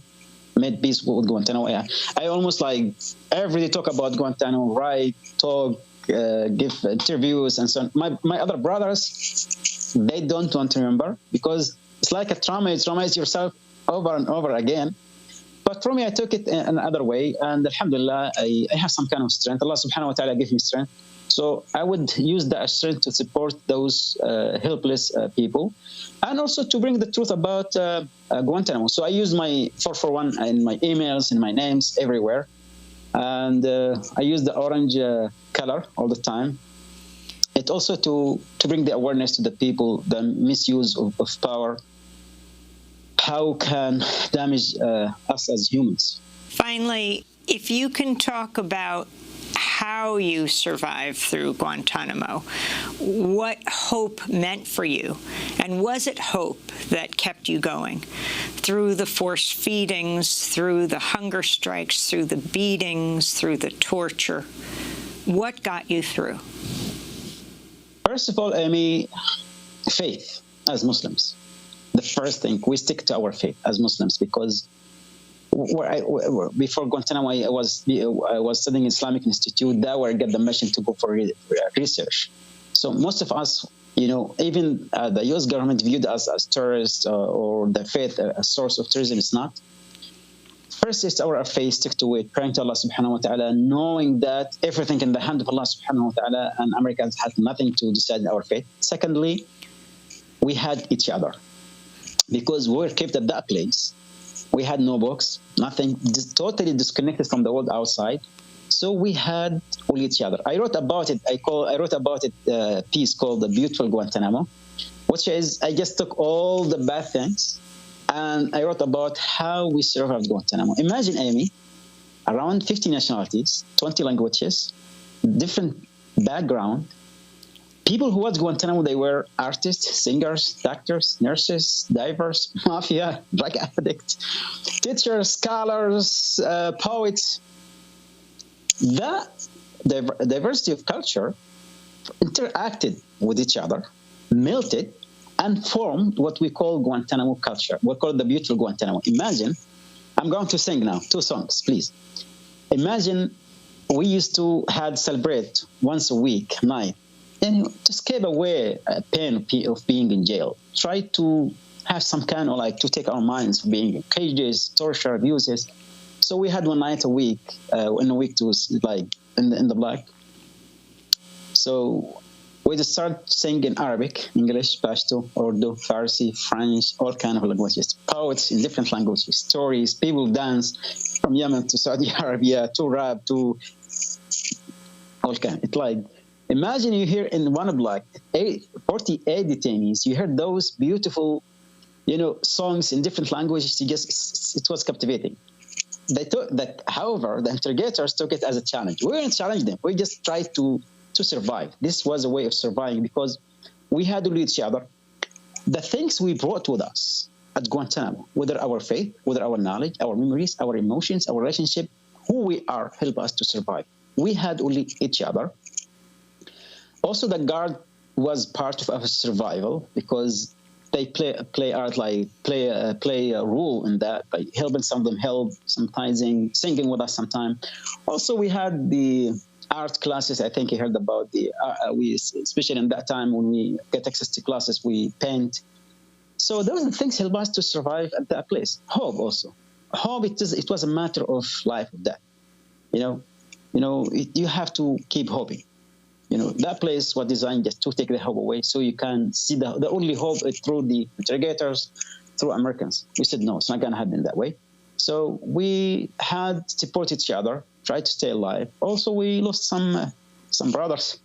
made peace with Guantanamo. I almost like every day talk about Guantanamo, write, talk, give interviews and so on. My other brothers, they don't want to remember because it's like a trauma. You traumatize yourself over and over again. But for me, I took it in another way. And alhamdulillah, I have some kind of strength. Allah subhanahu wa ta'ala gave me strength. So I would use that strength to support those helpless people, and also to bring the truth about Guantanamo. So I use my 441 in my emails, in my names, everywhere. And I use the orange color all the time. It also to bring the awareness to the people, the misuse of power, how can damage us as humans. Finally, if you can talk about how you survived through Guantanamo, what hope meant for you, and was it hope that kept you going through the forced feedings, through the hunger strikes, through the beatings, through the torture? What got you through? First of all, Amy, faith as Muslims. The first thing, we stick to our faith as Muslims because before Guantanamo, I was studying Islamic Institute. That where I get the mission to go for research. So most of us, even the U.S. government viewed us as terrorists or the faith a source of terrorism. It's not. First, it's our faith, stick to it, praying to Allah subhanahu wa ta'ala, knowing that everything in the hand of Allah subhanahu wa ta'ala, and Americans had nothing to decide our fate. Secondly, we had each other because we were kept at that place. We had no books, nothing, totally disconnected from the world outside. So we had all each other. I wrote about it. I wrote about it a piece called "The Beautiful Guantanamo," which is I just took all the bad things and I wrote about how we survived Guantanamo. Imagine, Amy, around 50 nationalities, 20 languages, different background. People who was Guantanamo, they were artists, singers, doctors, nurses, divers, mafia, drug addicts, teachers, scholars, poets. The diversity of culture interacted with each other, melted, and formed what we call Guantanamo culture. We call it the beautiful Guantanamo. Imagine, I'm going to sing now, 2 songs, please. Imagine we used to celebrate once a week, night, and to escape away pain of being in jail. Try to have some kind of like to take our minds from being in cages, torture, abuses. So we had one night a week, in a week to like in the black. So we just start singing Arabic, English, Pashto, Urdu, Farsi, French, all kind of languages. Poets in different languages, stories, people dance from Yemen to Saudi Arabia to rap to all kind. It's like, imagine you hear in one block 48 detainees, you heard those beautiful, songs in different languages. It was captivating. They took that, however, the interrogators took it as a challenge. We didn't challenge them. We just tried to survive. This was a way of surviving because we had to lead each other. The things we brought with us at Guantanamo, whether our faith, whether our knowledge, our memories, our emotions, our relationship, who we are, help us to survive. We had only each other. Also, the guard was part of our survival because they play a role in that, by helping some of them help, sometimes singing with us sometimes. Also, we had the art classes. I think you heard about we especially in that time when we get access to classes, we paint. So those are the things help us to survive at that place. Hope also. Hope, it was a matter of life or death. You have to keep hoping. That place was designed just to take the hope away, so you can see the only hope is through the interrogators, through Americans. We said, no, it's not going to happen that way. So we had to support each other, try to stay alive. Also, we lost some brothers.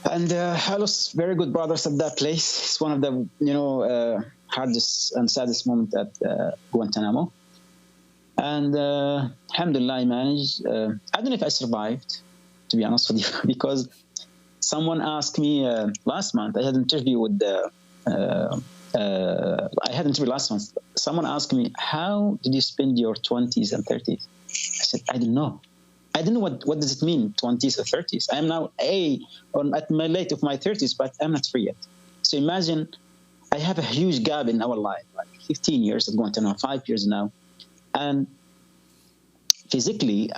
And I lost very good brothers at that place. It's one of the, hardest and saddest moments at Guantanamo. And alhamdulillah, I managed. I don't know if I survived, to be honest with you, because someone asked me last month. I had an interview with last month. Someone asked me, how did you spend your 20s and 30s? I said, I don't know. I don't know what does it mean, 20s or 30s. I am now at my late of my 30s, but I'm not free yet. So imagine, I have a huge gap in our life, like 15 years of Guantanamo, 5 years now. And physically,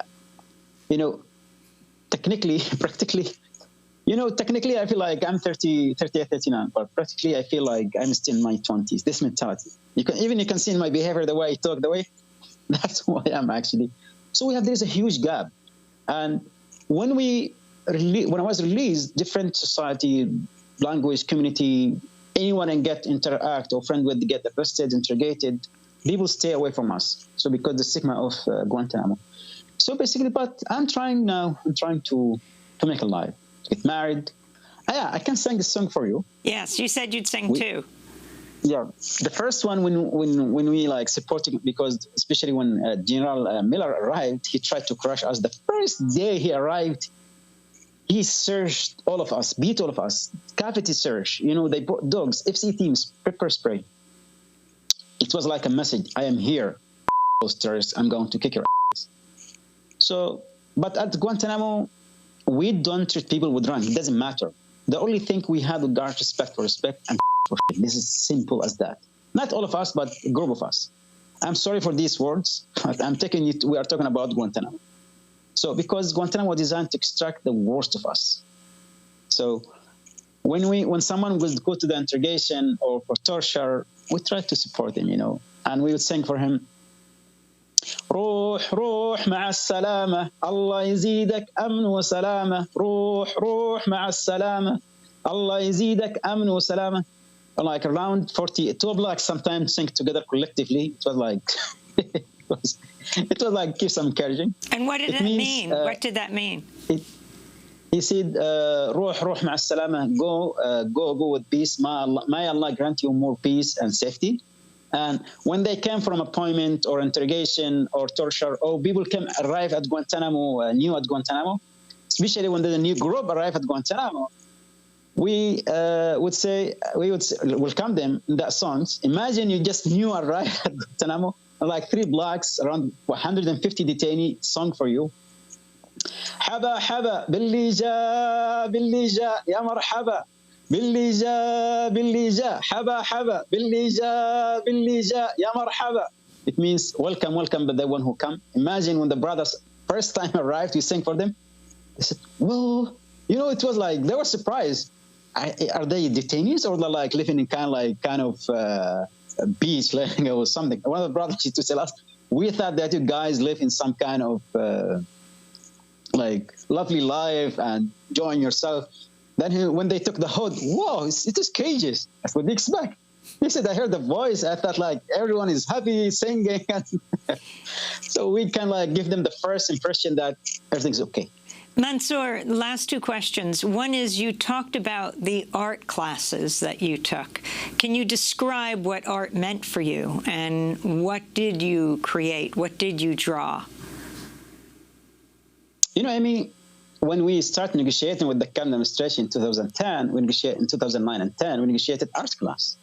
technically, practically, technically I feel like I'm 38, 39, but practically I feel like I'm still in my 20s, this mentality. You can see in my behavior, the way I talk, that's who I am actually. So there's a huge gap. And when I was released, different society, language, community, anyone can interact or friend with, get arrested, interrogated, people stay away from us. So because the stigma of Guantanamo. So basically, but I'm trying to make a life, to get married. I can sing the song for you. Yes, you said you'd sing too. Yeah, the first one when we like supporting, because especially when General Miller arrived, he tried to crush us. The first day he arrived, he searched all of us, beat all of us, cavity search. They brought dogs, FC teams, pepper spray. It was like a message: I am here, those terrorists. I'm going to kick your ass. So, but at Guantanamo, we don't treat people with rank. It doesn't matter. The only thing we have is guard respect for respect and for shit. This is simple as that. Not all of us, but a group of us. I'm sorry for these words, but we are talking about Guantanamo. So because Guantanamo was designed to extract the worst of us. So when someone would go to the interrogation or for torture, we try to support him, and we would sing for him. روح روح مع السلامة الله يزيدك أمن وسلامة روح مع السلامة الله يزيدك أمن وسلامة. Like around 42 blocks sometimes sing together collectively. It was like it was like give some encouraging. And what did that mean? What did that mean? He said, روح روح مع السلامة, go with peace. May Allah grant you more peace and safety. And when they came from appointment or interrogation or torture, or people arrive at Guantanamo, new at Guantanamo, especially when the new group arrive at Guantanamo, we would welcome them in that songs. Imagine you just new arrive at Guantanamo, like 3 blocks, around 150 detainee, song for you. حبا حبا باللي جاء يا مرحبا باللي جاء حبا حبا باللي جاء يا مرحبا. It means welcome by the one who come. Imagine when the brothers first time arrived, we sang for them. They said, well, it was like they were surprised. are they detainees or they're like living in kind of beach or something? One of the brothers used to tell us, we thought that you guys live in some kind of like lovely life and enjoying yourself. Then when they took the hood, whoa, it is cages. That's what they expect. He said, I heard the voice. I thought like everyone is happy singing. So we can like give them the first impression that everything's okay. Mansour, last two questions. One is, you talked about the art classes that you took. Can you describe what art meant for you, and what did you create? What did you draw? You know, Amy, when we started negotiating with the Camp administration in 2010, we negotiated in 2009 and 10, we negotiated art class.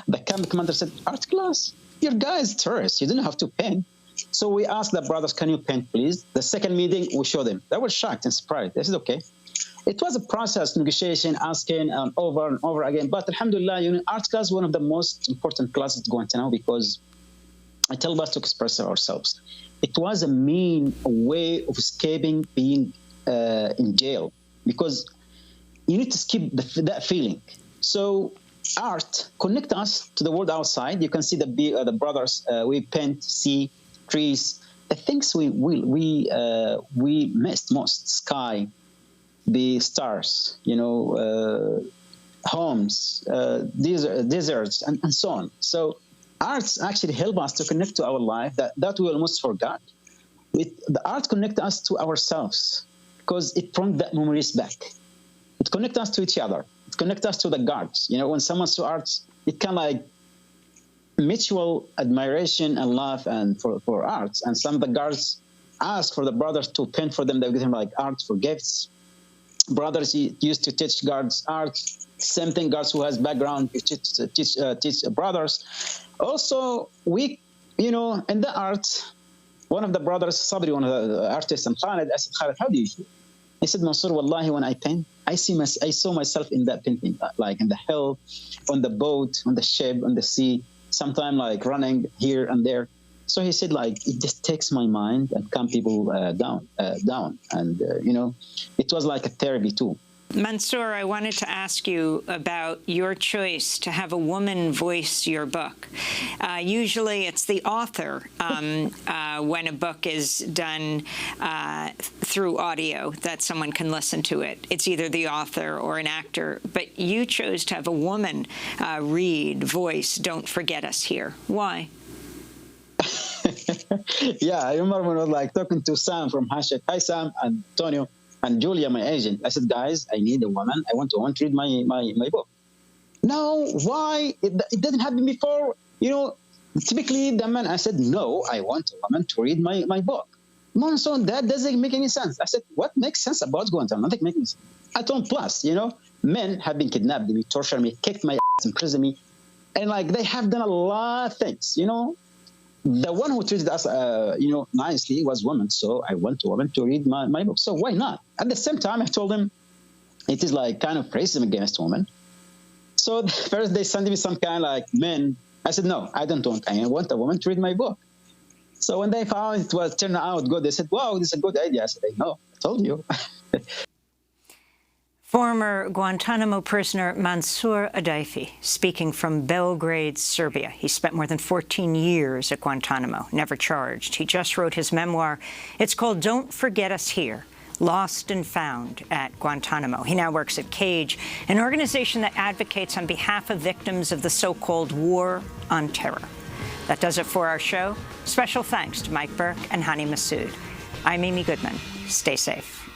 The camp commander said, art class? Your guy is terrorist. You didn't have to paint. So we asked the brothers, can you paint, please? The second meeting, we showed them. They were shocked and surprised. They said, okay. It was a process, negotiation, asking over and over again. But alhamdulillah, you know, art class is one of the most important classes to go into now, because it helps us to express ourselves. It was a mean way of escaping being in jail, because you need to skip that feeling. So art connect us to the world outside. You can see the brothers. We paint, see trees, the things we missed most: sky, the stars, you know, homes, deserts, and so on. So arts actually help us to connect to our life that we almost forgot. The art connects us to ourselves, because it brings that memories back. It connects us to each other. It connects us to the gods. You know, when someone saw arts, it kind of like mutual admiration and love and for arts. And some of the guards ask for the brothers to paint for them. They give them like art for gifts. Brothers used to teach guards art. Same thing, guards who has background teach brothers. Also, we, you know, in the art, one of the brothers, Sabri, one of the artists, and Khaled, I said, Khaled, how do you feel? He said, Mansour, wallahi, when I paint, I saw myself in that painting, like in the hill, on the boat, on the ship, on the sea, sometimes like running here and there. So he said, like, it just takes my mind and calm people down. And, you know, it was like a therapy too. Mansour, I wanted to ask you about your choice to have a woman voice your book. Usually it's the author when a book is done through audio that someone can listen to it. It's either the author or an actor, but you chose to have a woman read, voice, Don't Forget Us Here. Why? Yeah, I remember when I was like talking to Sam from Hashtag. Hi, Sam, and Antonio, and Julia, my agent. I said, guys, I need a woman. I want to read my book. No, why? It didn't happen before. You know, typically the man, I said, no, I want a woman to read my book. Mansour, that doesn't make any sense. I said, what makes sense about Guantanamo? Nothing makes sense. I told him, plus, you know, men have been kidnapped me, tortured me, kicked my ass, imprisoned me. And like, they have done a lot of things, you know. The one who treated us, you know, nicely was woman. So I want a woman to read my book. So why not? At the same time, I told him it is like kind of racism against women. So first they sent me some kind of like men. I said, no, I don't want. I want a woman to read my book. So when they found it was turned out good, they said, wow, this is a good idea. I said, no, I told you. Former Guantanamo prisoner Mansour Adayfi, speaking from Belgrade, Serbia. He spent more than 14 years at Guantanamo, never charged. He just wrote his memoir. It's called Don't Forget Us Here, Lost and Found at Guantanamo. He now works at CAGE, an organization that advocates on behalf of victims of the so-called War on Terror. That does it for our show. Special thanks to Mike Burke and Hani Massoud. I'm Amy Goodman. Stay safe.